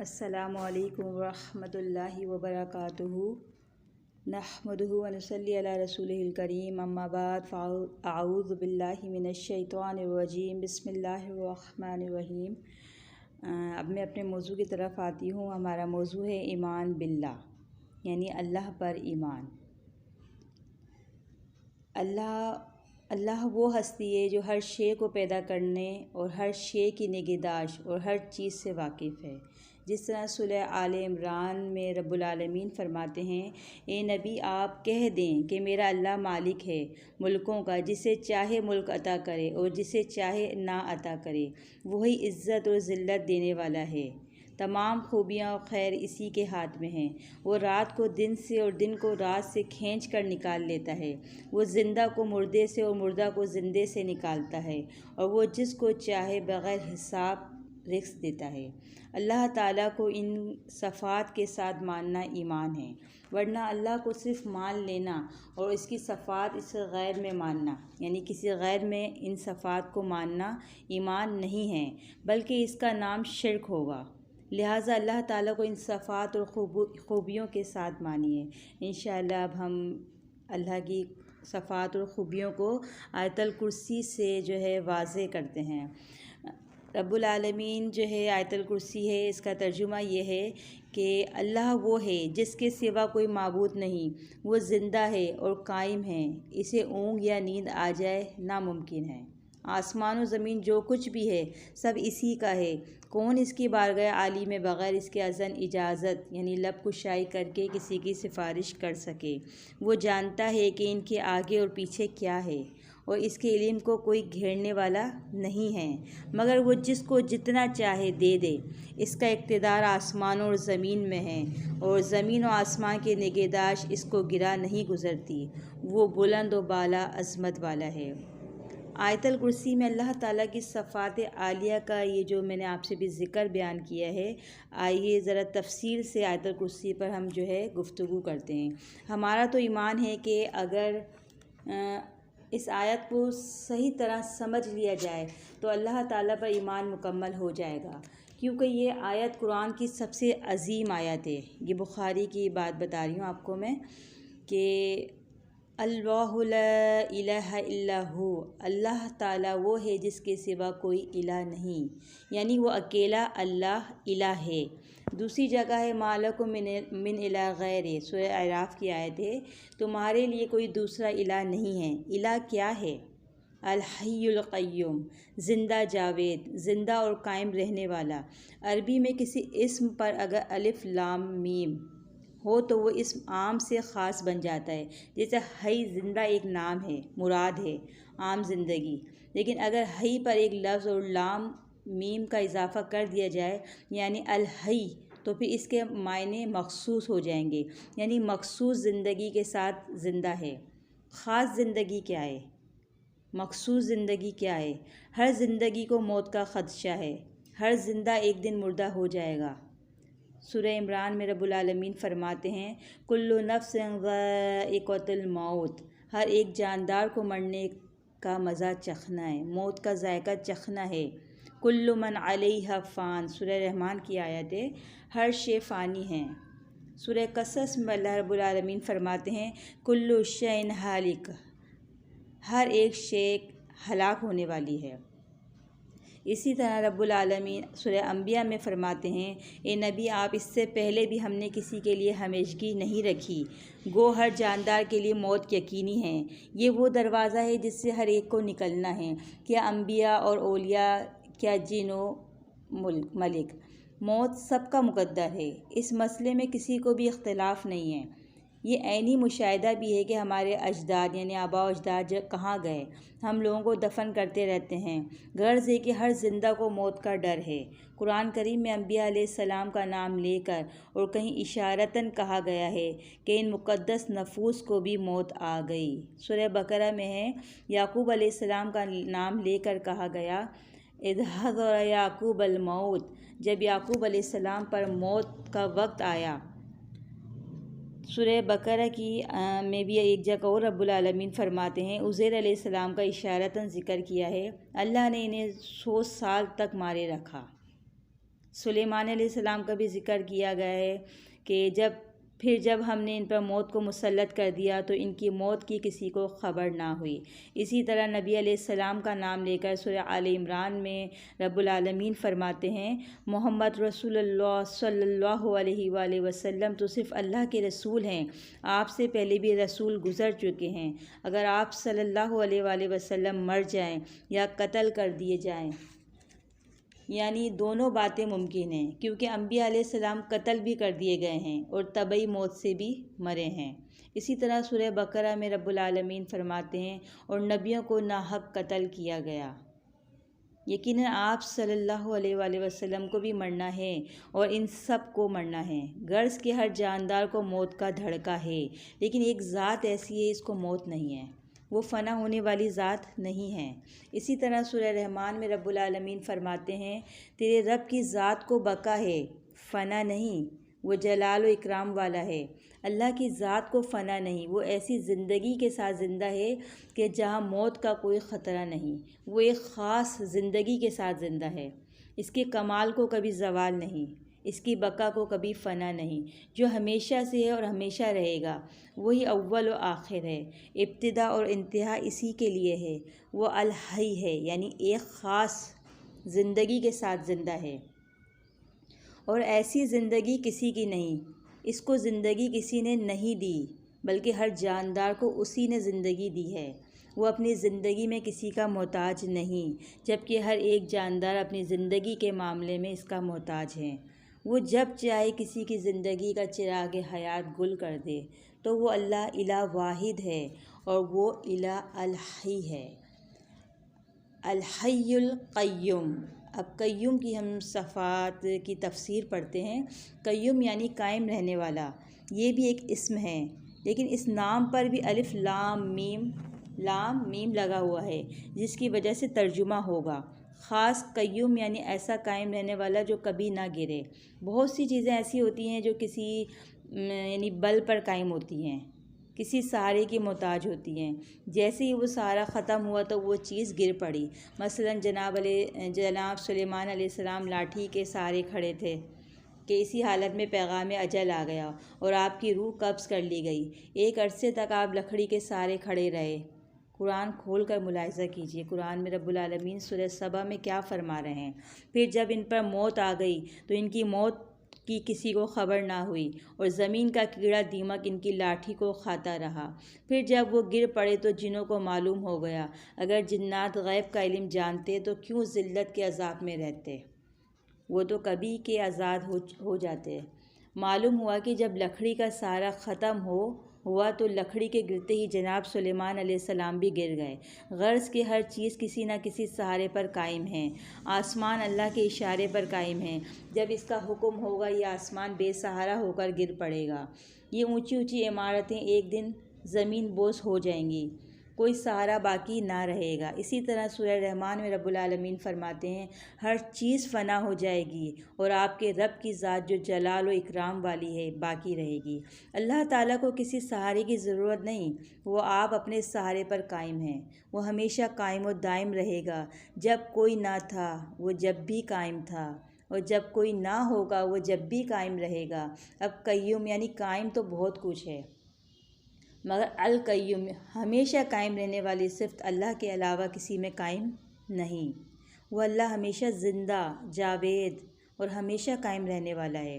अस्सलामुअलैकुम वरहमतुल्लाहि वबरकातुहू। नहमदुहु व नुसल्ली अला रसूलिहिल करीम, अम्मा बाद फ़अऊज़ु बिल्लाहि मिनश्शैतानिर रजीम, बिस्मिल्लाहिर रहमानिर रहीम। अब मैं अपने मौजू की तरफ आती हूँ। हमारा मौजू है ईमान बिल्लाह, यानी अल्लाह पर ईमान। अल्लाह वो हस्ती है जो हर शे को पैदा करने और हर शे की निगहदाश्त और हर चीज़ से वाकिफ़ है। जिस तरह सूरह आले इमरान में रब्बुल आलमीन फरमाते हैं, ए नबी आप कह दें कि मेरा अल्लाह मालिक है मुल्कों का, जिसे चाहे मुल्क अता करे और जिसे चाहे ना अता करे। वही इज़्ज़त और ज़िल्लत देने वाला है। तमाम खूबियाँ और खैर इसी के हाथ में हैं। वो रात को दिन से और दिन को रात से खींच कर निकाल लेता है। वो ज़िंदा को मुर्दे से और मुर्दा को ज़िंदे से निकालता है, और वो जिसको चाहे बग़ैर हिसाब रिज़्क़ देता है। अल्लाह ताला को इन सफ़ात के साथ मानना ईमान है, वरना अल्लाह को सिर्फ़ मान लेना और इसकी सफ़ात इस गैर में मानना, यानी किसी गैर में इन सफ़ात को मानना ईमान नहीं है, बल्कि इसका नाम शिर्क होगा। लिहाजा अल्लाह ताला को इन सफ़ात और खूबियों के साथ मानिए। इंशाअल्लाह अब हम अल्लाह की सफ़ात और खूबियों को आयतल कुर्सी से जो है वाज़े करते हैं। रब्बुल आलमीन जो है आयतल कुर्सी है, इसका तर्जुमा ये है कि अल्लाह वो है जिसके सिवा कोई माबूद नहीं। वो ज़िंदा है और कायम है, इसे ऊँग या नींद आ जाए नामुमकिन है। आसमान और ज़मीन जो कुछ भी है सब इसी का है। कौन इसकी बारगाह आली में बग़ैर इसके अज़न इजाज़त यानी लब कुशाई करके किसी की सिफारिश कर सके। वो जानता है कि इनके आगे और पीछे क्या है, और इसके इल्म को कोई घेरने वाला नहीं है, मगर वो जिसको जितना चाहे दे दे। इसका इक़्तिदार आसमान और ज़मीन में है, और ज़मीन और आसमान की निगहदाश्त इसको गिरा नहीं गुज़रती। वो बुलंद व बाला अज़मत वाला है। आयतल कुर्सी में अल्लाह ताला की सफ़ात आलिया का ये जो मैंने आपसे भी ज़िक्र बयान किया है, आइए ज़रा तफसील से आयतल कुर्सी पर हम जो है गुफ्तगू करते हैं। हमारा तो ईमान है कि अगर इस आयत को सही तरह समझ लिया जाए तो अल्लाह ताला पर ईमान मुकम्मल हो जाएगा, क्योंकि ये आयत कुरान की सबसे अजीम आयत है। ये बुखारी की बात बता रही हूँ आपको मैं कि अल्लाहु ला इलाहा इल्ला हु, अल्लाह ताला वो है जिसके सिवा कोई इला नहीं, यानी वो अकेला अल्लाह इला है। दूसरी जगह है मालकुम मिन इला गैरे, सूरह अराफ की आयत है, तुम्हारे लिए कोई दूसरा इला नहीं है। इला क्या है? अल हय्युल क़य्यूम, ज़िंदा जावेद, ज़िंदा और कायम रहने वाला। अरबी में किसी इस्म पर अगर अलिफ लाम मीम हो तो वो इस्म आम से ख़ास बन जाता है। जैसे हई ज़िंदा एक नाम है, मुराद है आम ज़िंदगी, लेकिन अगर हई पर एक लफ्ज़ और लाम मीम का इजाफ़ा कर दिया जाए यानी अल हई, तो फिर इसके मायने मखसूस हो जाएंगे, यानी मखसूस ज़िंदगी के साथ ज़िंदा है। ख़ास ज़िंदगी क्या है? मखसूस ज़िंदगी क्या है? हर ज़िंदगी को मौत का ख़दशा है। हर ज़िंदा एक दिन मुर्दा हो जाएगा। सूरह इमरान में रब्बुल आलमीन फरमाते हैं, कुल्लु नफ्सिन ज़ाइक़तुल मौत, हर एक जानदार को मरने का मज़ा चखना है, मौत का जायका चखना है। कुल्लु मन अलैहा फ़ान, सूरह रहमान की आयत है, हर शे फ़ानी है। सूरह कसस में अल्लाह रब्बुल आलमीन फरमाते हैं, कुल्लु शैइन हालिक, हर एक शे हलाक होने वाली है। इसी तरह रब्बुल आलमीन सूरह अंबिया में फ़रमाते हैं, ए नबी आप इससे पहले भी हमने किसी के लिए हमेशगी नहीं रखी, गो हर जानदार के लिए मौत यकीनी है। ये वो दरवाज़ा है जिससे हर एक को निकलना है। क्या अंबिया और औलिया, क्या जिन व मलिक, मौत सबका मुक़द्दर है। इस मसले में किसी को भी इख्तिलाफ़ नहीं है। ये ऐनी मुशाहिदा भी है कि हमारे अजदाद यानी आबा अजदाद कहाँ गए, हम लोगों को दफन करते रहते हैं। गर्ज है कि हर जिंदा को मौत का डर है। कुरान करीम में अंबिया अलैहिस्सलाम का नाम लेकर और कहीं इशारतन कहा गया है कि इन मुक़द्दस नफूस को भी मौत आ गई। सूरह बकरा में है, याकूब अलैहिस्सलाम का नाम लेकर कहा गया, इज़ हज़र याकूब अल मौत, जब याकूब अलैहिस्सलाम पर मौत का वक्त आया। सूरह बकरा की में भी एक जगह और रब्बुल आलमीन फरमाते हैं, उज़ैर अलैहिस्सलाम का इशारतन ज़िक्र किया है, अल्लाह ने इन्हें 100 साल तक मारे रखा। सुलेमान अलैहिस्सलाम का भी ज़िक्र किया गया है कि जब हमने इन पर मौत को मुसल्लत कर दिया तो इनकी मौत की किसी को ख़बर ना हुई। इसी तरह नबी अलैहिस्सलाम का नाम लेकर सूरह आल इमरान में रब्बुल आलमीन फरमाते हैं, मोहम्मद रसूलुल्लाह सल्लल्लाहु अलैहि वसल्लम तो सिर्फ़ अल्लाह के रसूल हैं, आपसे पहले भी रसूल गुज़र चुके हैं। अगर आप सल्लल्लाहु अलैहि वसल्लम मर जाएं या कत्ल कर दिए जाएं, यानी दोनों बातें मुमकिन हैं, क्योंकि अम्बिया अलैहिस्सलाम कत्ल भी कर दिए गए हैं और तबई मौत से भी मरे हैं। इसी तरह सूरह बकरा में रब्बुल आलमीन फरमाते हैं, और नबियों को नाहक कत्ल किया गया। यकीनन आप सल्लल्लाहु अलैहि वसल्लम को भी मरना है और इन सब को मरना है। गर्ज के हर जानदार को मौत का धड़का है, लेकिन एक ज़ात ऐसी है इसको मौत नहीं है, वो फ़ना होने वाली ज़ात नहीं है। इसी तरह सूरह रहमान में रब्बुल आलमीन फरमाते हैं, तेरे रब की ज़ात को बका है, फ़ना नहीं, वो जलाल व इकराम वाला है। अल्लाह की ज़ात को फ़ना नहीं, वो ऐसी ज़िंदगी के साथ ज़िंदा है कि जहाँ मौत का कोई ख़तरा नहीं। वो एक ख़ास ज़िंदगी के साथ ज़िंदा है, इसके कमाल को कभी ज़वाल नहीं, इसकी बका को कभी फ़ना नहीं। जो हमेशा से है और हमेशा रहेगा, वही अव्वल और आखिर है, इब्तिदा और इंतहा इसी के लिए है। वो अल हई है, यानी एक ख़ास ज़िंदगी के साथ ज़िंदा है, और ऐसी ज़िंदगी किसी की नहीं। इसको ज़िंदगी किसी ने नहीं दी, बल्कि हर जानदार को उसी ने ज़िंदगी दी है। वो अपनी ज़िंदगी में किसी का मोहताज नहीं, जबकि हर एक जानदार अपनी ज़िंदगी के मामले में इसका मोहताज है। वो जब चाहे किसी की ज़िंदगी का चिराग हयात गुल कर दे, तो वो अल्लाह इला वाहिद है, और वो इला अल हई है, अल हय्युल क़य्यूम। अब कय्यूम की हम सफ़ात की तफसीर पढ़ते हैं। कय्यूम यानी कायम रहने वाला, ये भी एक इस्म है, लेकिन इस नाम पर भी अलिफ लाम मीम लगा हुआ है, जिसकी वजह से तर्जुमा होगा ख़ास कय्यूम यानी ऐसा कायम रहने वाला जो कभी ना गिरे। बहुत सी चीज़ें ऐसी होती हैं जो किसी यानी बल पर कायम होती हैं, किसी सहारे की मोहताज होती हैं। जैसे ही वो सहारा ख़त्म हुआ तो वो चीज़ गिर पड़ी। मसलन जनाब सुलेमान अलैहिस्सलाम लाठी के सहारे खड़े थे कि इसी हालत में पैगाम अजल आ गया और आपकी रूह कब्ज़ कर ली गई। एक अरसे तक आप लकड़ी के सहारे खड़े रहे। कुरान खोल कर मुलाहिज़ा कीजिए, कुरान में रब्बुल आलमीन सूरह सबा में क्या फरमा रहे हैं। फिर जब इन पर मौत आ गई तो इनकी मौत की किसी को ख़बर ना हुई, और ज़मीन का कीड़ा दीमक इनकी लाठी को खाता रहा। फिर जब वो गिर पड़े तो जिन्हों को मालूम हो गया, अगर जिन्नात गैब का इल्म जानते तो क्यों ज़िल्लत के अज़ाब में रहते, वो तो कभी के आज़ाद हो जाते। मालूम हुआ कि जब लकड़ी का सहारा ख़त्म हुआ तो लकड़ी के गिरते ही जनाब सुलेमान अलैहिस्सलाम भी गिर गए। गर्ज की हर चीज़ किसी न किसी सहारे पर कायम है। आसमान अल्लाह के इशारे पर कायम है। जब इसका हुक्म होगा ये आसमान बेसहारा होकर गिर पड़ेगा। ये ऊंची ऊंची इमारतें एक दिन ज़मीन बोस हो जाएंगी, कोई सहारा बाकी ना रहेगा। इसी तरह सूरह रहमान में रब्बुल आलमीन फरमाते हैं, हर चीज़ फ़ना हो जाएगी और आपके रब की ज़ात जो जलाल व इकराम वाली है बाकी रहेगी। अल्लाह ताला को किसी सहारे की ज़रूरत नहीं, वो आप अपने सहारे पर कायम हैं। वो हमेशा कायम व दायम रहेगा। जब कोई ना था वो जब भी कायम था, और जब कोई ना होगा वो जब भी कायम रहेगा। अब कय्यूम यानी कायम तो बहुत कुछ है, मगर अल कय्यूम हमेशा कायम रहने वाली सिफ़त अल्लाह के अलावा किसी में कायम नहीं। वो अल्लाह हमेशा ज़िंदा, जावेद और हमेशा कायम रहने वाला है।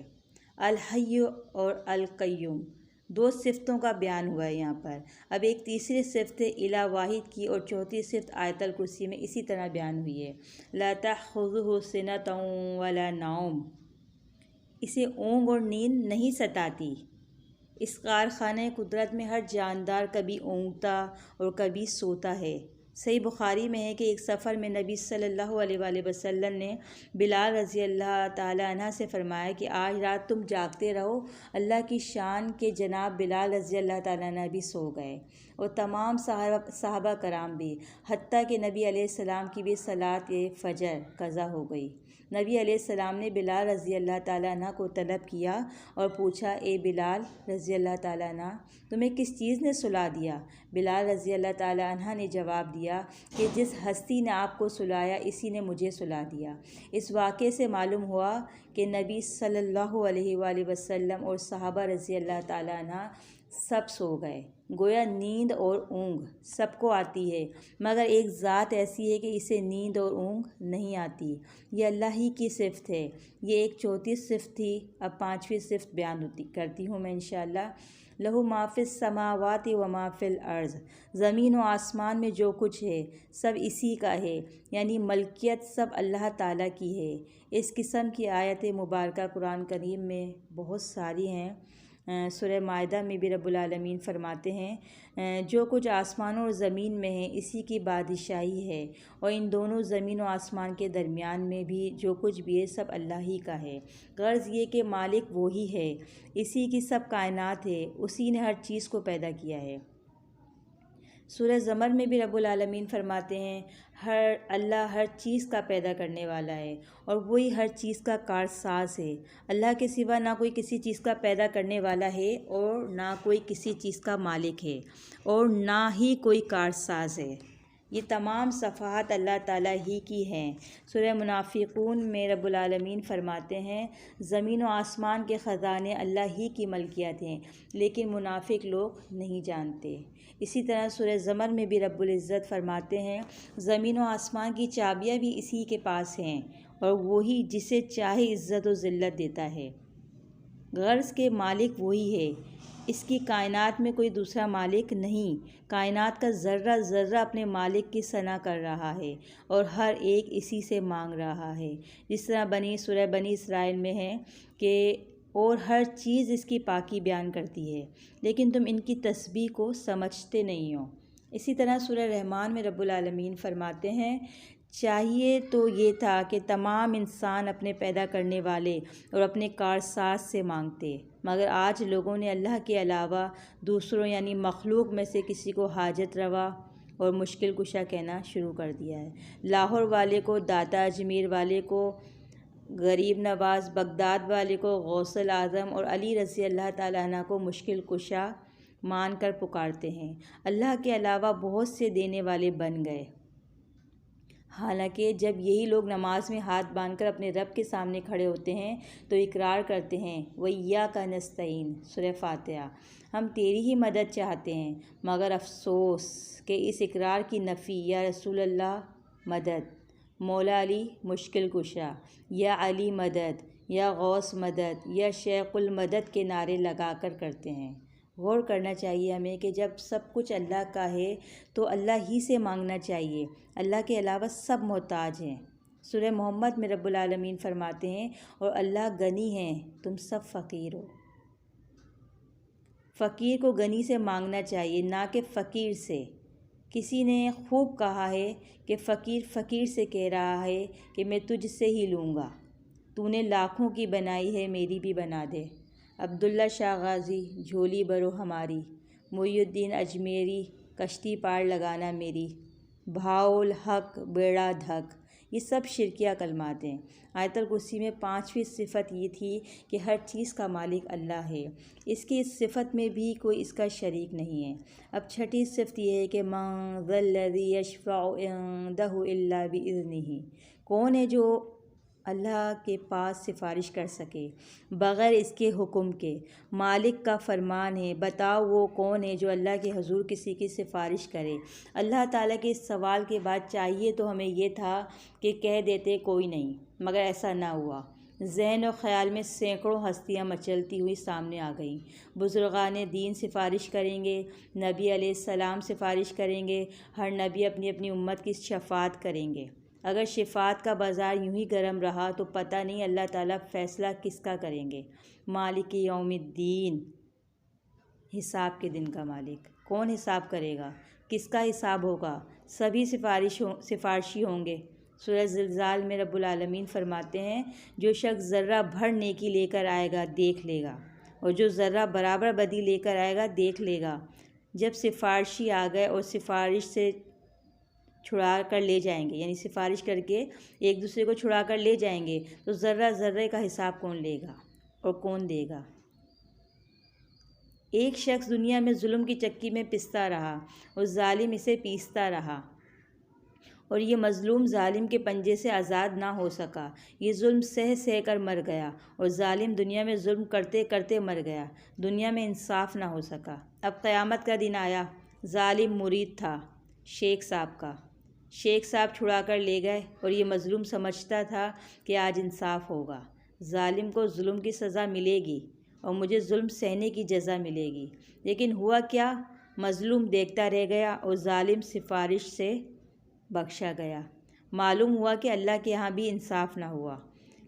अल हय्यु और अल कय्यूम दो सिफ़तों का बयान हुआ है यहाँ पर। अब एक तीसरी सिफ़त इला वाहिद की और चौथी सिफ़त आयतल कुर्सी में इसी तरह बयान हुई है, ला तअख़ुज़ुहु सिनतुन वला नौम, इसे ऊँघ और नींद नहीं सताती। इस कारखाने कुदरत में हर जानदार कभी ऊँघता और कभी सोता है। सही बुखारी में है कि एक सफ़र में नबी सल्लल्लाहु अलैहि वसल्लम ने बिलाल रज़ी अल्लाह ताला अन्हा से फ़रमाया कि आज रात तुम जागते रहो। अल्लाह की शान के जनाब बिलाल रज़ी अल्लाह ताला अन्हा भी सो गए, और तमाम सहाबा कराम भी, हत्ता कि नबी अलैहिस्सलाम की भी सलात फ़जर कज़ा हो गई। नबी अलैहिस्सलाम ने बिलाल रज़ी अल्लाह ताला अन्हा को तलब किया और पूछा, ए बिलाल रज़ी अल्लाह ताला अन्हा, तुम्हें किस चीज़ ने सुला दिया? बिलाल रज़ी अल्लाह ताला अन्हा ने जवाब दिया कि जिस हस्ती ने आपको सुलाया इसी ने मुझे सुला दिया। इस वाक़े से मालूम हुआ कि नबी सल्लल्लाहु अलैहि वसल्लम और सहाबा रज़ी अल्लाह ताला अन्हा सब सो गए। गोया नींद और ऊँघ सबको आती है, मगर एक ज़ात ऐसी है कि इसे नींद और ऊँघ नहीं आती। ये अल्लाह ही की सिफ़त है। ये एक चौथी सिफ़त थी, अब पाँचवीं सिफ़त बयान करती हूँ मैं इंशाअल्लाह। लहू माफ़िस समावाति व माफ़िल अर्ज़, ज़मीन व आसमान में जो कुछ है सब इसी का है, यानी मलकियत सब अल्लाह ताला की है। इस किस्म की आयत मुबारका कुरान करीम में बहुत सारी हैं। सूरह माइदा में भी रब्बुल आलमीन फरमाते हैं, जो कुछ आसमानों और ज़मीन में है इसी की बादशाही है, और इन दोनों ज़मीन और आसमान के दरमियान में भी जो कुछ भी है सब अल्लाह ही का है। गर्ज़ ये कि मालिक वो ही है, इसी की सब कायनात है, उसी ने हर चीज़ को पैदा किया है। सूरह ज़मर में भी रब्बुल आलमीन फरमाते हैं, अल्लाह हर चीज़ का पैदा करने वाला है और वही हर चीज़ का कारसाज है। अल्लाह के सिवा ना कोई किसी चीज़ का पैदा करने वाला है और ना कोई किसी चीज़ का मालिक है और ना ही कोई कारसाज है। ये तमाम सफ़ाहत अल्लाह ताला ही की हैं। सूरह मुनाफ़िक़ून में रब्बुल आलमीन फरमाते हैं, ज़मीन व आसमान के ख़ज़ाने अल्लाह ही की मलकियत हैं, लेकिन मुनाफिक लोग नहीं जानते। इसी तरह सूरह ज़मर में भी रब्बुल इज़्ज़त फरमाते हैं, ज़मीन व आसमान की चाबियाँ भी इसी के पास हैं और वही जिसे चाहे इज़्ज़त व ज़िल्लत देता है। गर्ज़ के मालिक वही है, इसकी कायनात में कोई दूसरा मालिक नहीं। कायनात का ज़र्रा ज़र्रा अपने मालिक की सना कर रहा है और हर एक इसी से मांग रहा है। जिस तरह सूरह बनी इसराइल में है कि और हर चीज़ इसकी पाकी बयान करती है, लेकिन तुम इनकी तस्बीह को समझते नहीं हो। इसी तरह सूरह रहमान में रब्बुल आलमीन फरमाते हैं, चाहिए तो ये था कि तमाम इंसान अपने पैदा करने वाले और अपने कारसाज से मांगते, मगर आज लोगों ने अल्लाह के अलावा दूसरों यानी मखलूक में से किसी को हाजत रवा और मुश्किल कुशा कहना शुरू कर दिया है। लाहौर वाले को दाता, अजमेर वाले को गरीब नवाज़, बगदाद वाले को गौसल आज़म और अली रज़ी अल्लाह ताला अन्हु को मुश्किल कुशा मान कर पुकारते हैं। अल्लाह के अलावा बहुत से देने वाले बन गए। हालांकि जब यही लोग नमाज में हाथ बांधकर अपने रब के सामने खड़े होते हैं तो इकरार करते हैं, वइय्याका नस्तईन, सूरह फातिहा, हम तेरी ही मदद चाहते हैं। मगर अफसोस कि इस इकरार की नफ़ी, या रसूल अल्लाह मदद, मौला अली मुश्किल कुशा, या अली मदद, या गौस मदद, या शेखुल मदद के नारे लगाकर करते हैं। गौर करना चाहिए हमें कि जब सब कुछ अल्लाह का है तो अल्लाह ही से मांगना चाहिए। अल्लाह के अलावा सब मोहताज हैं। सूरह मोहम्मद में रब्बुल आलमीन फरमाते हैं, और अल्लाह गनी हैं, तुम सब फ़कीर हो। फ़कीर को गनी से मांगना चाहिए, ना कि फ़कीर से। किसी ने खूब कहा है कि फ़कीर फ़कीर से कह रहा है कि मैं तुझसे ही लूँगा, तूने लाखों की बनाई है, मेरी भी बना दे। अब्दुल्ला शाह गाज़ी, झोली भरो हमारी, मुईउद्दीन अजमेरी, कश्ती पार लगाना मेरी, भाउल हक बेड़ा धक, ये सब शिरकिया कलमात हैं। आयतुल कुर्सी में 5वीं सिफ़त ये थी कि हर चीज़ का मालिक अल्लाह है, इसकी इस सिफ़त में भी कोई इसका शरीक नहीं है। अब 6ठी सिफ़त ये है कि मन ज़ल्लज़ी यशफ़अउ इंदहु इल्ला बिइज़्निही, कौन है जो अल्लाह के पास सिफारिश कर सके बग़ैर इसके हुक्म के। मालिक का फरमान है, बताओ वो कौन है जो अल्लाह के हुज़ूर किसी की सिफारिश करे। अल्लाह ताला के इस सवाल के बाद चाहिए तो हमें ये था कि कह देते कोई नहीं, मगर ऐसा ना हुआ। ज़हन और ख़याल में सैकड़ों हस्तियाँ मचलती हुई सामने आ गईं। बुज़ुर्गान दीन सिफारिश करेंगे, नबी अलैहिस्सलाम सिफारिश करेंगे, हर नबी अपनी अपनी उम्मत की शफ़ाअत करेंगे। अगर शिफ़ात का बाज़ार यूं ही गर्म रहा तो पता नहीं अल्लाह ताला फ़ैसला किसका करेंगे। मालिक यौमिद्दीन, हिसाब के दिन का मालिक। कौन हिसाब करेगा, किसका हिसाब होगा? सभी सिफारिशी होंगे। सूरह ज़िलज़ाल में रब्बुल आलमीन फरमाते हैं, जो शख्स ज़र्रा भर नेकी लेकर आएगा देख लेगा, और जो ज़र्रा बराबर बदी लेकर आएगा देख लेगा। जब सिफारिशी आ गए और सिफारिश से छुड़ा कर ले जाएंगे, यानी सिफारिश करके एक दूसरे को छुड़ा कर ले जाएंगे, तो ज़र्रा ज़र्रे का हिसाब कौन लेगा और कौन देगा। एक शख्स दुनिया में जुल्म की चक्की में पिसता रहा और जालिम इसे पीसता रहा, और ये मज़लूम जालिम के पंजे से आज़ाद ना हो सका। ये जुल्म सह सह कर मर गया और जालिम दुनिया में जुल्म करते करते मर गया। दुनिया में इंसाफ ना हो सका। अब क़यामत का दिन आया। जालिम मुरीद था शेख साहब का। शेख साहब छुड़ा कर ले गए और ये मज़लूम समझता था कि आज इंसाफ होगा, जालिम को जुल्म की सज़ा मिलेगी और मुझे जुल्म सहने की जज़ा मिलेगी। लेकिन हुआ क्या, मज़लूम देखता रह गया और जालिम सिफारिश से बख्शा गया। मालूम हुआ कि अल्लाह के यहाँ भी इंसाफ ना हुआ।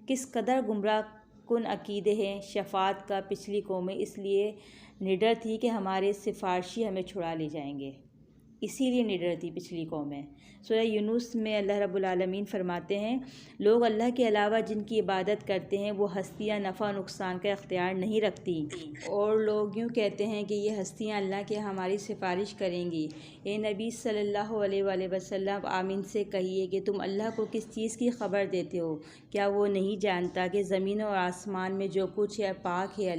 किस कदर गुमराह कुन अकीदे हैं शफ़ात का पिछली कौमें इसलिए निडर थी कि हमारे सिफारशी हमें छुड़ा ले जाएंगे, इसीलिए निडर थी पिछली कौमें। सूरह यूनुस में अल्लाह रब्बुल आलमीन फरमाते हैं, लोग अल्लाह के अलावा जिनकी इबादत करते हैं वो हस्तियाँ नफ़ा नुकसान का इख्तियार नहीं रखती, और लोग यूँ कहते हैं कि ये हस्तियाँ अल्लाह के हमारी सिफारिश करेंगी। ए नबी सल्लल्लाहु अलैहि वसल्लम, आमीन से कहिए कि तुम अल्लाह को किस चीज़ की ख़बर देते हो? क्या वो नहीं जानता कि ज़मीन और आसमान में जो कुछ है पाक है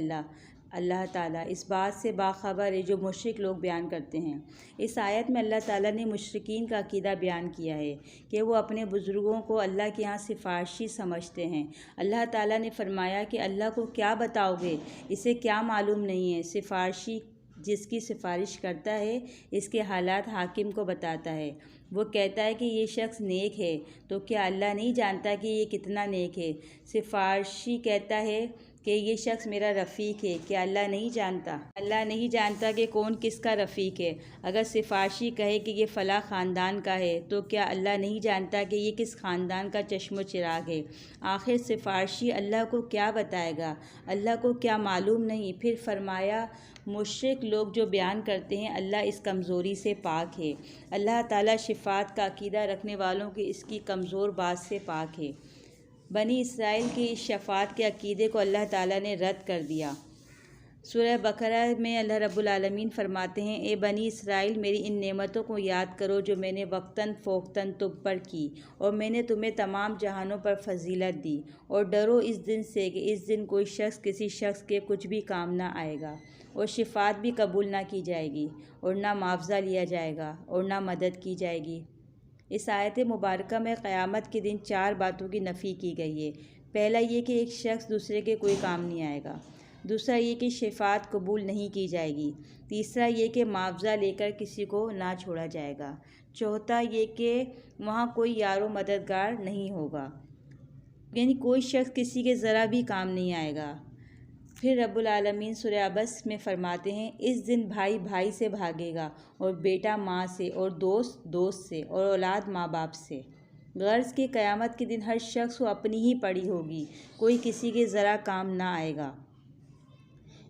अल्लाह ताला इस बात से बाखबर है जो मुशरिक लोग बयान करते हैं। इस आयत में अल्लाह ताला ने मुशरिकीन का अकीदा बयान किया है कि वो अपने बुज़ुर्गों को अल्लाह के यहाँ सिफारशी समझते हैं। अल्लाह ताला ने फरमाया कि अल्लाह को क्या बताओगे, इसे क्या मालूम नहीं है। सिफारशी जिसकी सिफारिश करता है इसके हालात हाकिम को बताता है। वो कहता है कि ये शख्स नेक है, तो क्या अल्लाह नहीं जानता कि ये कितना नेक है? सिफारशी कहता है कि ये शख्स मेरा रफ़ीक है, क्या अल्लाह नहीं जानता? अल्लाह नहीं जानता कि कौन किसका रफ़ीक है? अगर सिफारशी कहे कि ये फ़लाँ ख़ानदान का है, तो क्या अल्लाह नहीं जानता कि ये किस ख़ानदान का चश्मो चिराग है? आखिर सिफारशी अल्लाह को क्या बताएगा? अल्लाह को क्या मालूम नहीं? फिर फरमाया, मुशरिक लोग जो बयान करते हैं अल्लाह इस कमज़ोरी से पाक है। अल्लाह ताला शिफ़ात का अकीदा रखने वालों की इसकी कमज़ोर बात से पाक है। बनी इसराइल की इस शफ़ात के अकीदे को अल्लाह ताला ने रद्द कर दिया। सूरह बकरा में अल्लाह रब्बुल आलमीन फरमाते हैं, ए बनी इसराइल, मेरी इन नेमतों को याद करो जो मैंने वक्तन फ़ौक़तन तुम पर की, और मैंने तुम्हें तमाम जहानों पर फजीलत दी। और डरो इस दिन से कि इस दिन कोई शख्स किसी शख्स के कुछ भी काम ना आएगा, और शिफ़ात भी कबूल ना की जाएगी, और ना मुआवज़ा लिया जाएगा, और ना मदद की जाएगी। इस आयत मुबारका में क़यामत के दिन 4 बातों की नफ़ी की गई है। पहला ये कि एक शख्स दूसरे के कोई काम नहीं आएगा। दूसरा ये कि शिफ़ात कबूल नहीं की जाएगी। तीसरा ये कि मुआवज़ा लेकर किसी को ना छोड़ा जाएगा। चौथा ये कि वहाँ कोई यारो मददगार नहीं होगा, यानी कोई शख्स किसी के ज़रा भी काम नहीं आएगा। फिर रब्बुल आलमीन सूरह अबस में फ़रमाते हैं, इस दिन भाई भाई से भागेगा, और बेटा माँ से, और दोस्त दोस्त से, और औलाद माँ बाप से। गर्ज़ की क़यामत के दिन हर शख्स को अपनी ही पड़ी होगी, कोई किसी के ज़रा काम ना आएगा।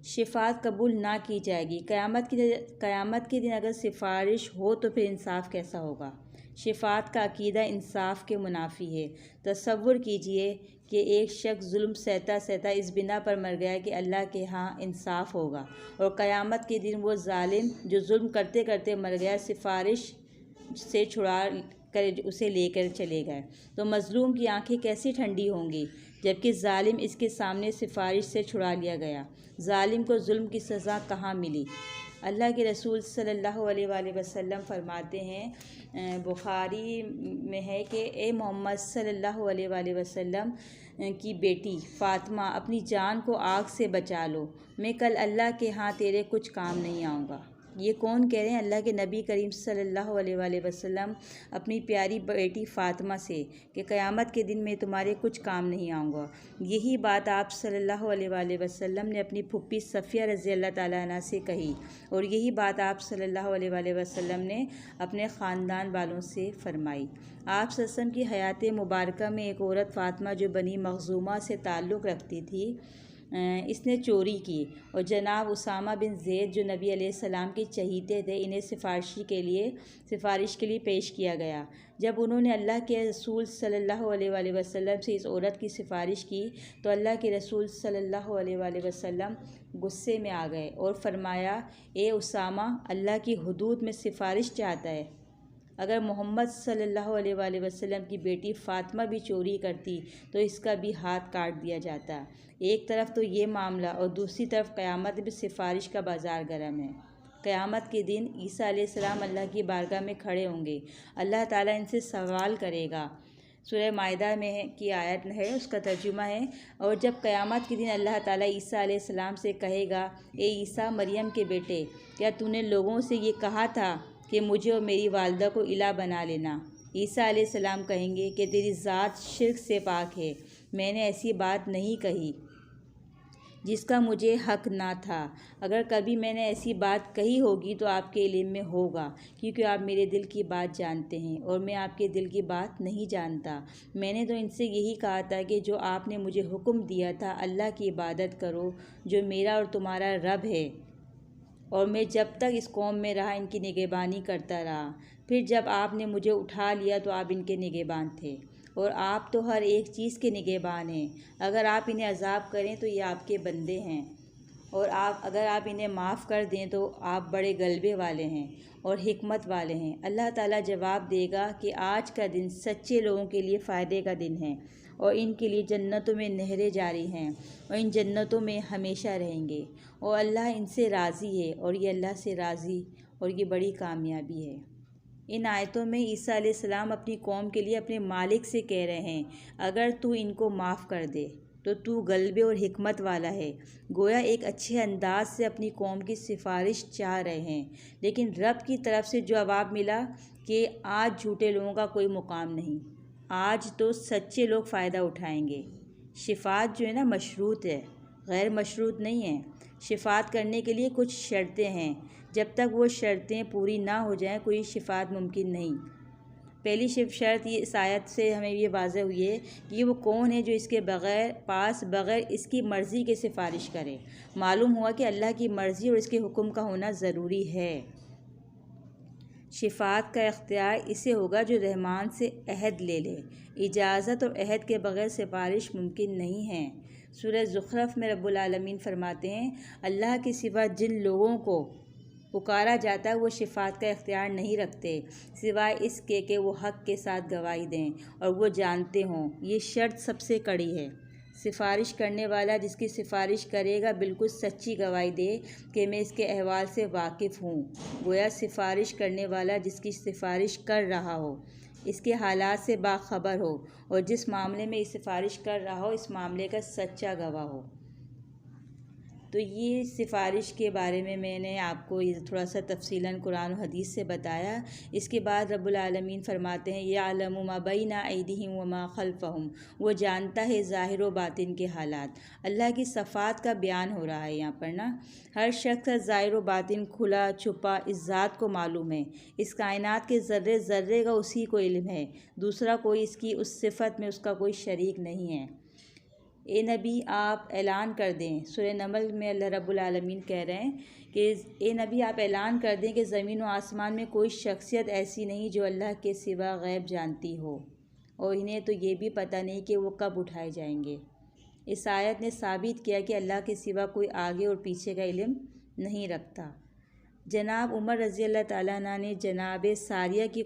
शिफ़ात कबूल ना की जाएगी। क़यामत के दिन अगर सिफारिश हो तो फिर इंसाफ कैसा होगा? शिफ़ात का अकीदा इंसाफ के मुनाफी है। तसव्वुर कीजिए कि एक शख्स जुल्म सहता सहता इस बिना पर मर गया कि अल्लाह के यहाँ इंसाफ होगा, और क़यामत के दिन वो जालिम जो जुल्म करते करते मर गया सिफारिश से छुड़ा कर उसे लेकर चले गए, तो मज़लूम की आंखें कैसी ठंडी होंगी, जबकि जालिम इसके सामने सिफारिश से छुड़ा लिया गया। जालिम को जुल्म की सज़ा कहाँ मिली? अल्लाह के रसूल सल्लल्लाहु अलैहि वसल्लम फरमाते हैं, बुखारी में है कि ए मोहम्मद सल्लल्लाहु अलैहि वसल्लम की बेटी फ़ातिमा, अपनी जान को आग से बचा लो, मैं कल अल्लाह के यहाँ तेरे कुछ काम नहीं आऊँगा। ये कौन कह रहे हैं? अल्लाह के नबी करीम सल्लल्लाहु अलैहि वसल्लम अपनी प्यारी बेटी फ़ातिमा से कि क़यामत के दिन मैं तुम्हारे कुछ काम नहीं आऊँगा। यही बात आप सल्लल्लाहु अलैहि वसल्लम ने अपनी फुप्पी सफ़िया रज़ी अल्लाह ताला अन्हा से कही, और यही बात आप सल्लल्लाहु अलैहि वसल्लम ने अपने ख़ानदान वालों से फ़रमाई। आप सल्लल्लाहु की हयात मुबारका में एक औरत फ़ातिमा जो बनी मखज़ूमा से ताल्लुक़ रखती थी, इसने चोरी की, और जनाब उसामा बिन ज़ैद जो नबी अलैहिस्सलाम के चहीते थे, इन्हें सिफारिश के लिए पेश किया गया। जब उन्होंने अल्लाह के रसूल सल्लल्लाहु अलैहि वसल्लम से इस औरत की सिफारिश की, तो अल्लाह के रसूल सल्लल्लाहु अलैहि वसल्लम गुस्से में आ गए और फरमाया, ए उसामा, अल्लाह की हुदूद में सिफारिश चाहता है? अगर मोहम्मद सल्लल्लाहु अलैहि वसल्लम की बेटी फ़ातिमा भी चोरी करती तो इसका भी हाथ काट दिया जाता। एक तरफ तो ये मामला और दूसरी तरफ क़यामत में सिफारिश का बाज़ार गर्म है। क़यामत के दिन ईसा अलैहिस्सलाम अल्लाह की बारगाह में खड़े होंगे। अल्लाह ताला इनसे सवाल करेगा। सूरह माइदा में है की आयत है, उसका तर्जुमा है, और जब क़यामत के दिन अल्लाह ताला ईसा अलैहिस्सलाम से कहेगा, ए ईसा मरियम के बेटे, क्या तूने लोगों से ये कहा था कि मुझे और मेरी वालदा को इला बना लेना? ईसा अलैहिस्सलाम कहेंगे कि तेरी ज़ात शिर्क से पाक है, मैंने ऐसी बात नहीं कही जिसका मुझे हक ना था। अगर कभी मैंने ऐसी बात कही होगी तो आपके इल्म में होगा, क्योंकि आप मेरे दिल की बात जानते हैं और मैं आपके दिल की बात नहीं जानता। मैंने तो इनसे यही कहा था कि जो आपने मुझे हुक्म दिया था, अल्लाह की इबादत करो जो मेरा और तुम्हारा रब है, और मैं जब तक इस कौम में रहा इनकी निगहबानी करता रहा। फिर जब आपने मुझे उठा लिया तो आप इनके निगहबान थे, और आप तो हर एक चीज़ के निगहबान हैं। अगर आप इन्हें अज़ाब करें तो ये आपके बंदे हैं, और अगर आप इन्हें माफ़ कर दें तो आप बड़े गलबे वाले हैं और हिकमत वाले हैं। अल्लाह ताला जवाब देगा कि आज का दिन सच्चे लोगों के लिए फ़ायदे का दिन है, और इनके लिए जन्नतों में नहरें जारी हैं, और इन जन्नतों में हमेशा रहेंगे, और अल्लाह इनसे राज़ी है और ये अल्लाह से राज़ी, और ये बड़ी कामयाबी है। इन आयतों में ईसा अलैहिस्सलाम अपनी कौम के लिए अपने मालिक से कह रहे हैं, अगर तू इनको माफ़ कर दे तो तू गलबे और हिकमत वाला है। गोया एक अच्छे अंदाज से अपनी कौम की सिफारिश चाह रहे हैं, लेकिन रब की तरफ से जवाब मिला कि आज झूठे लोगों का कोई मुकाम नहीं, आज तो सच्चे लोग फ़ायदा उठाएंगे। शिफात जो है ना, मशरूत है, गैर मशरूत नहीं है। शिफात करने के लिए कुछ शर्तें हैं, जब तक वो शर्तें पूरी ना हो जाएं कोई शिफात मुमकिन नहीं। पहली शर्त ये इस आयत से हमें ये वाज़ह हुई है कि वो कौन है जो इसके बग़ैर इसकी मर्ज़ी के सिफारिश करे। मालूम हुआ कि अल्लाह की मर्ज़ी और इसके हुक्म का होना ज़रूरी है। शिफात का इख्तियार इसे होगा जो रहमान से अहद ले ले। इजाज़त और अहद के बग़ैर सिफारिश मुमकिन नहीं है। सूरह ज़ुख़रफ़ में रब्बुल आलमीन फरमाते हैं, अल्लाह के सिवा जिन लोगों को पुकारा जाता है वो शिफात का इख्तियार नहीं रखते, सिवाय इसके कि वो हक़ के साथ गवाही दें और वो जानते हों। ये शर्त सबसे कड़ी है। सिफारिश करने वाला जिसकी सिफारिश करेगा बिल्कुल सच्ची गवाही दे कि मैं इसके अहवाल से वाकिफ़ हूँ। गोया सिफारिश करने वाला जिसकी सिफारिश कर रहा हो इसके हालात से बाखबर हो, और जिस मामले में ये सिफारिश कर रहा हो इस मामले का सच्चा गवाह हो। तो ये सिफारिश के बारे में मैंने आपको ये थोड़ा सा तफसीलन कुरान और हदीस से बताया। इसके बाद रब्बुल आलमीन फरमाते हैं, यअलमु मा बैना ऐदीहिम व मा खल्फहुम, वो जानता है ज़ाहिर व बातिन के हालात। अल्लाह की सफ़ात का बयान हो रहा है यहाँ पर ना। हर शख्स का ज़ाहिर व बातिन, खुला छुपा, इस ज़ात को मालूम है। इस कायनात के ज़र्रे ज़र्रे का उसी को इल्म है, दूसरा कोई इसकी उस सिफ़त में उसका कोई शरीक नहीं है। ए नबी आप ऐलान कर दें, सूरह नमल में अल्लाह रब्बुल आलमीन कह रहे हैं कि ए नबी आप ऐलान कर दें कि ज़मीन व आसमान में कोई शख्सियत ऐसी नहीं जो अल्लाह के सिवा गैब जानती हो, और इन्हें तो ये भी पता नहीं कि वो कब उठाए जाएंगे। इस आयत ने साबित किया कि अल्लाह के सिवा कोई आगे और पीछे का इल्म नहीं रखता। जनाब उमर रज़ी अल्लाह ताला अन्हु ने जनाब सारिया की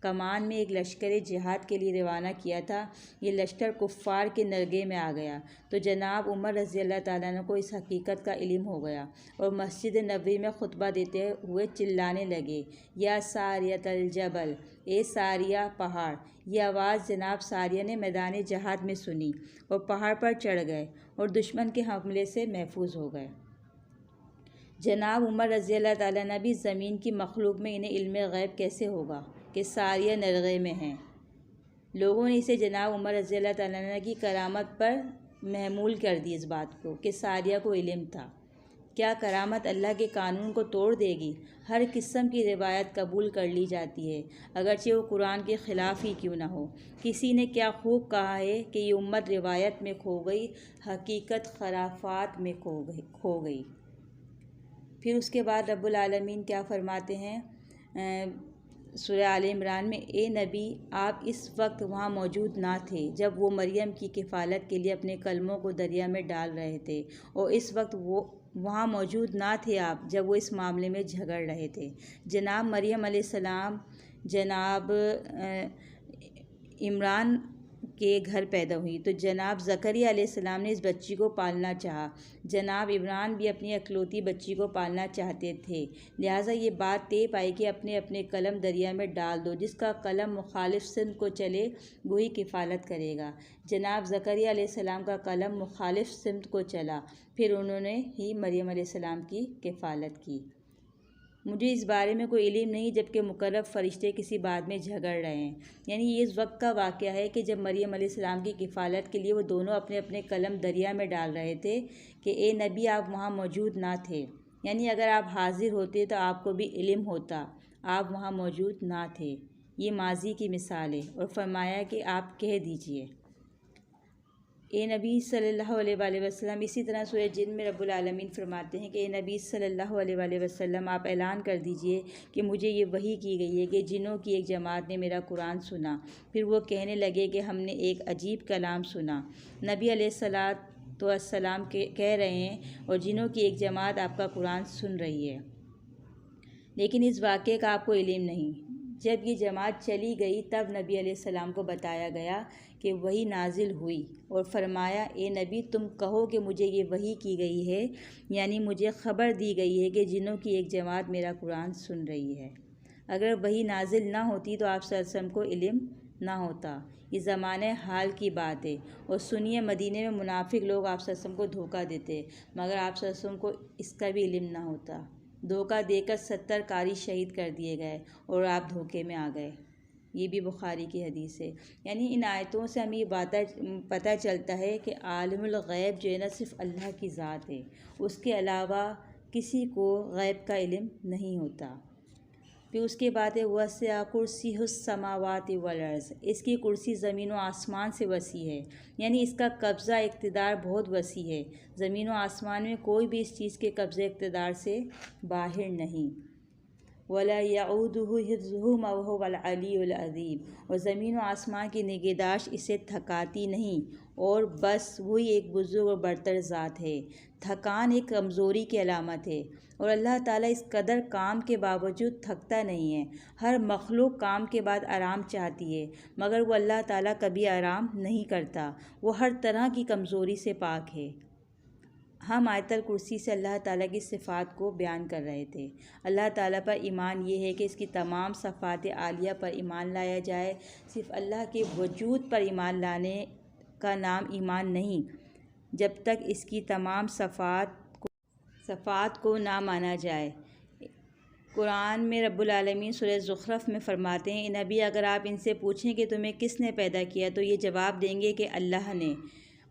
कमान में एक लश्कर जिहाद के लिए रवाना किया था। ये लश्कर कुफ़ार के नरगे में आ गया तो जनाब उमर रज़ी अल्लाह ताला अन्हु को इस हकीकत का इल्म हो गया, और मस्जिद नबवी में खुतबा देते हुए चिल्लाने लगे, या सारियतल जबल, ए सारिया पहाड़। ये आवाज़ जनाब सारिया ने मैदान जहाद में सुनी और पहाड़ पर चढ़ गए और दुश्मन के हमले से महफूज हो गए। जनाब उमर रज़ी अल्लाह ताला अन्हु भी ज़मीन की मखलूक में इन्हें इल्म गैब कैसे होगा कि सारिया नरगे में हैं। लोगों ने इसे जनाब उमर रज़ी अल्लाह ताला अन्हु की करामत पर महमूल कर दी, इस बात को कि सारिया को इल्म था। क्या करामत अल्लाह के कानून को तोड़ देगी? हर किस्म की रिवायत कबूल कर ली जाती है, अगरचे वो कुरान के ख़िलाफ़ ही क्यों ना हो। किसी ने क्या खूब कहा है कि ये उम्मत रिवायत में खो गई, हकीकत खराफात में खो गई। फिर उसके बाद रब्बुल आलमीन क्या फ़रमाते हैं सूरह आले इमरान में, ए नबी आप इस वक्त वहाँ मौजूद ना थे जब वो मरियम की किफ़ालत के लिए अपने कलमों को दरिया में डाल रहे थे, और इस वक्त वो वहाँ मौजूद ना थे आप जब वो इस मामले में झगड़ रहे थे। जनाब मरियम अलैहिस्सलाम जनाब इमरान के घर पैदा हुई तो जनाब ज़करिया अलैहिस्सलाम ने इस बच्ची को पालना चाहा। जनाब इमरान भी अपनी इकलौती बच्ची को पालना चाहते थे, लिहाजा ये बात तय पाई कि अपने अपने कलम दरिया में डाल दो, जिसका कलम मुखालिफ सिमत को चले वही किफ़ालत करेगा। जनाब ज़करिया अलैहिस्सलाम का कलम मुखालिफ सिमत को चला, फिर उन्होंने ही मरियम अलैहिस्सलाम की किफ़ालत की। मुझे इस बारे में कोई इल्म नहीं, जबकि मुकर्रब फ़रिश्ते किसी बात में झगड़ रहे हैं। यानी ये इस वक्त का वाक़या है कि जब मरियम अलैहिस्सलाम की किफ़ालत के लिए वो दोनों अपने अपने कलम दरिया में डाल रहे थे कि ए नबी आप वहाँ मौजूद ना थे। यानी अगर आप हाज़िर होते तो आपको भी इल्म होता, आप वहाँ मौजूद ना थे। ये माजी की मिसाल है। और फरमाया कि आप कह दीजिए ए नबी सल्लल्लाहु अलैहि वसल्लम। इसी तरह सूरह जिन में रब्बुल आलमीन फरमाते हैं कि ए नबी सल्लल्लाहु अलैहि वसल्लम आप ऐलान कर दीजिए कि मुझे ये वही की गई है कि जिन्नों की एक जमात ने मेरा कुरान सुना, फिर वो कहने लगे कि हमने एक अजीब कलाम सुना। नबी अलैहिस्सलातु वस्सलाम के कह रहे हैं और जिन्नों की एक जमात आपका कुरान सुन रही है, लेकिन इस वाक़े का आपको इल्म नहीं। जब ये जमात चली गई तब नबी अलैहिस्सलाम को बताया गया कि वही नाजिल हुई और फरमाया ए नबी तुम कहो कि मुझे ये वही की गई है, यानी मुझे ख़बर दी गई है कि जिन्नों की एक जमात मेरा कुरान सुन रही है। अगर वही नाजिल ना होती तो आप सल्लल्लाहु अलैहि वसल्लम को इल्म ना होता। ये ज़माने हाल की बात है। और सुनिए, मदीने में मुनाफिक लोग आप सल्लल्लाहु अलैहि वसल्लम को धोखा देते, मगर आप सल्लल्लाहु अलैहि वसल्लम को इसका भी इल्म ना होता। धोखा देकर 70 कारी शहीद कर दिए गए और आप धोखे में आ गए। ये भी बुखारी की हदीस है। यानी इन आयतों से हमें ये बात पता चलता है कि आलिमुल गैब जो है ना सिर्फ़ अल्लाह की ज़ात है, उसके अलावा किसी को गैब का इल्म नहीं होता। फिर उसके बाद है वसिअ कुर्सियुस समावाति वल अर्ज़। इसकी कुर्सी ज़मीन व आसमान से वसी है, यानी इसका कब्ज़ा इक़्तिदार बहुत वसी है। ज़मीन व आसमान में कोई भी इस चीज़ के कब्ज़े इक़्तिदार से बाहर नहीं। वला यऊदुहु हिफ्ज़ुहुमा व हुवल अलियुल अज़ीम। और ज़मीन व आसमान की निगहदाश्त इसे थकाती नहीं, और बस वही एक बुज़ुर्ग और बरतर ज़ात है। थकान एक कमज़ोरी की अलामत है, और अल्लाह ताला इस कदर काम के बावजूद थकता नहीं है। हर मखलूक काम के बाद आराम चाहती है, मगर वो अल्लाह ताला कभी आराम नहीं करता। वो हर तरह की कमज़ोरी से पाक है। हम आयतल कुर्सी से अल्लाह ताला की सिफ़ात को बयान कर रहे थे। अल्लाह ताला पर ईमान ये है कि इसकी तमाम सफ़ात आलिया पर ईमान लाया जाए। सिर्फ़ अल्लाह के वजूद पर ईमान लाने का नाम ईमान नहीं, जब तक इसकी तमाम सफ़ात को ना माना जाए। कुरान में रब्बुल आलमीन सूरह ज़ुख़रफ़ में फ़रमाते हैं, नबी अगर आप इनसे पूछें कि तुम्हें किसने पैदा किया तो ये जवाब देंगे कि अल्लाह ने।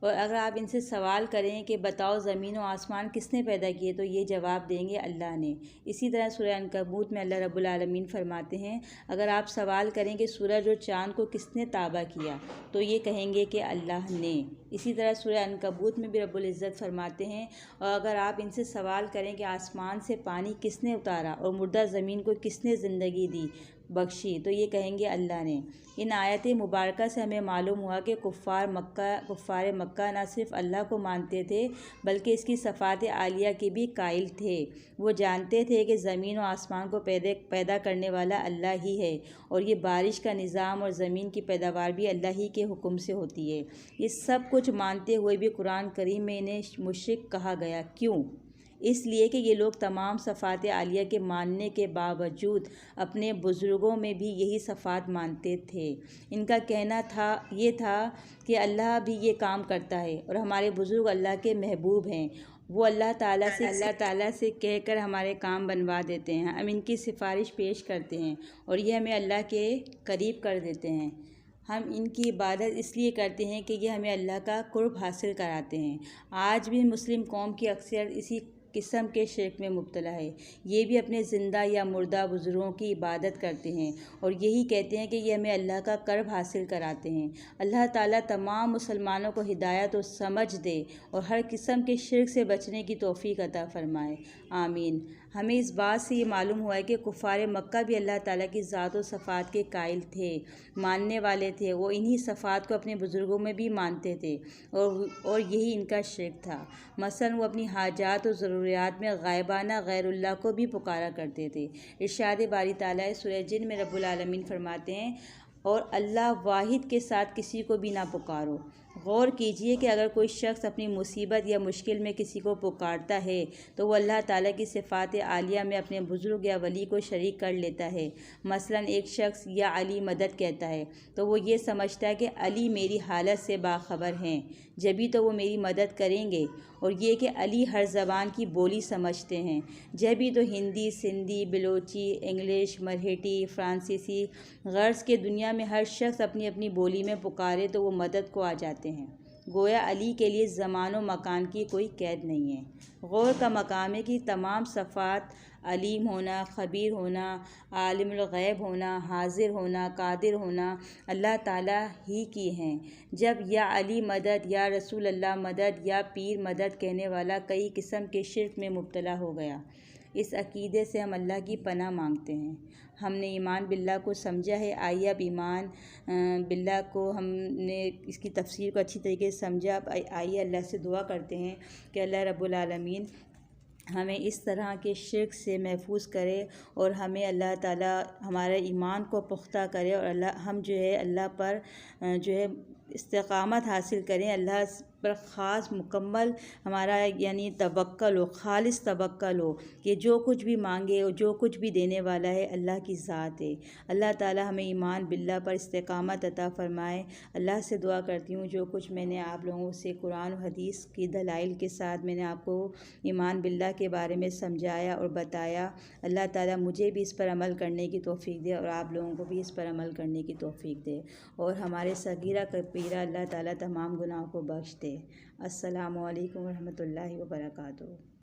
और अगर आप इनसे सवाल करें कि बताओ ज़मीन और आसमान किसने पैदा किए तो ये जवाब देंगे अल्लाह ने। इसी तरह सूरह अनकबूत में अल्लाह रब्बुल आलमीन फरमाते हैं, अगर आप सवाल करें कि सूरज और चाँद को किसने ताबा किया तो ये कहेंगे कि अल्लाह ने। इसी तरह सूरह अनकबूत में भी रब्बुल इज़्ज़त फरमाते हैं, और अगर आप इनसे सवाल करें कि आसमान से पानी किसने उतारा और मुर्दा ज़मीन को किसने ज़िंदगी दी बख्शी तो ये कहेंगे अल्लाह ने। इन आयत मुबारका से हमें मालूम हुआ कि कुफ़ार मक्का न सिर्फ़ अल्लाह को मानते थे बल्कि इसकी सफ़ात आलिया के भी कायल थे। वो जानते थे कि ज़मीन और आसमान को पैदा करने वाला अल्लाह ही है, और ये बारिश का निज़ाम और ज़मीन की पैदावार भी अल्लाह ही के हुक्म से होती है। ये सब कुछ मानते हुए भी कुरान करीम में इन्हें मुश्रिक कहा गया। क्यों? इसलिए कि ये लोग तमाम सफ़ात आलिया के मानने के बावजूद अपने बुज़ुर्गों में भी यही सफ़ात मानते थे। इनका कहना ये था कि अल्लाह भी ये काम करता है और हमारे बुज़ुर्ग अल्लाह के महबूब हैं। वो अल्लाह ताला से कहकर हमारे काम बनवा देते हैं। हम इनकी सिफारिश पेश करते हैं और ये हमें अल्लाह के करीब कर देते हैं। हम इनकी इबादत इसलिए करते हैं कि ये हमें अल्लाह का कुर्ब हासिल कराते हैं। आज भी मुस्लिम कौम की अक्सर इसी किस्म के शिर्क में मुब्तला है। ये भी अपने ज़िंदा या मुर्दा बुज़ुर्गों की इबादत करते हैं और यही कहते हैं कि ये हमें अल्लाह का कर्ब हासिल कराते हैं। अल्लाह ताला तमाम मुसलमानों को हिदायत और समझ दे और हर किस्म के शिर्क से बचने की तौफ़ीक अता फ़रमाए। आमीन। हमें इस बात से ये मालूम हुआ है कि कुफ़ार मक्का भी अल्लाह ताला की ज़ात और सफ़ात के कायल थे, मानने वाले थे। वो इन्हीं सफ़ात को अपने बुज़ुर्गों में भी मानते थे और यही इनका शिर्क था। मसलन वो अपनी हाजात और ज़रूरियात में गायबाना गैरुल्लाह को भी पुकारा करते थे। इरशाद बारी ताला सूरह जिन में रब्बुल आलमीन फरमाते हैं, और अल्लाह वाहिद के साथ किसी को भी ना पुकारो। गौर कीजिए कि अगर कोई शख्स अपनी मुसीबत या मुश्किल में किसी को पुकारता है तो वह अल्लाह ताला की सिफ़ात आलिया में अपने बुज़ुर्ग या वली को शरीक कर लेता है। मसलन एक शख्स या अली मदद कहता है तो वो ये समझता है कि अली मेरी हालत से बाखबर हैं, जभी तो वो मेरी मदद करेंगे। और ये कि अली हर ज़बान की बोली समझते हैं, जभी तो हिंदी, सिंधी, बलोची, इंग्लिश, मराठी, फ़्रांसीसी, गर्ज़ के दुनिया में हर शख्स अपनी अपनी बोली में पुकारे तो वो मदद को आ जाते हैं। गोया अली के लिए ज़मान व मकान की कोई कैद नहीं है। गौर का मकाम है कि तमाम सफ़ात, अलीम होना, ख़बीर होना, आलिमुल ग़ैब होना, हाजिर होना, कादिर होना अल्लाह ताला ही की हैं। जब या अली मदद, या रसूल अल्लाह मदद, या पीर मदद कहने वाला कई किस्म के शिर्क में मुब्तला हो गया, इस अकीदे से हम अल्लाह की पनाह मांगते हैं। हमने ईमान बिल्लाह को समझा है। आइए अब ईमान बिल्लाह को हमने इसकी तफसीर को अच्छी तरीके से समझा। अब आइए अल्लाह से दुआ करते हैं कि अल्लाह रब्बुल आलमीन हमें इस तरह के शिर्क से महफूज करे और हमें अल्लाह ताला हमारे ईमान को पुख्ता करे और हम जो है अल्लाह पर जो है इस्तिक़ामत हासिल करें। अल्लाह पर ख़ास मुकम्मल हमारा यानी तवक्ल हो, खालिस तवक्ल हो कि जो कुछ भी मांगे और जो कुछ भी देने वाला है अल्लाह की ज़ात है। अल्लाह ताला हमें ईमान बिल्लाह पर इस्तिक़ामत अता फ़रमाए। अल्लाह से दुआ करती हूँ जो कुछ मैंने आप लोगों से कुरान और हदीस की दलाइल के साथ मैंने आपको ईमान बिल्लाह के बारे में समझाया और बताया, अल्लाह ताला मुझे भी इस पर अमल करने की तौफ़ीक दे और आप लोगों को भी इस पर अमल करने की तौफ़ीक दे और हमारे सगीरा कबीरा अल्लाह ताला तमाम गुनाहों को बख्श दे। अस्सलामु अलैकुम व रहमतुल्लाहि व बरकातुहू।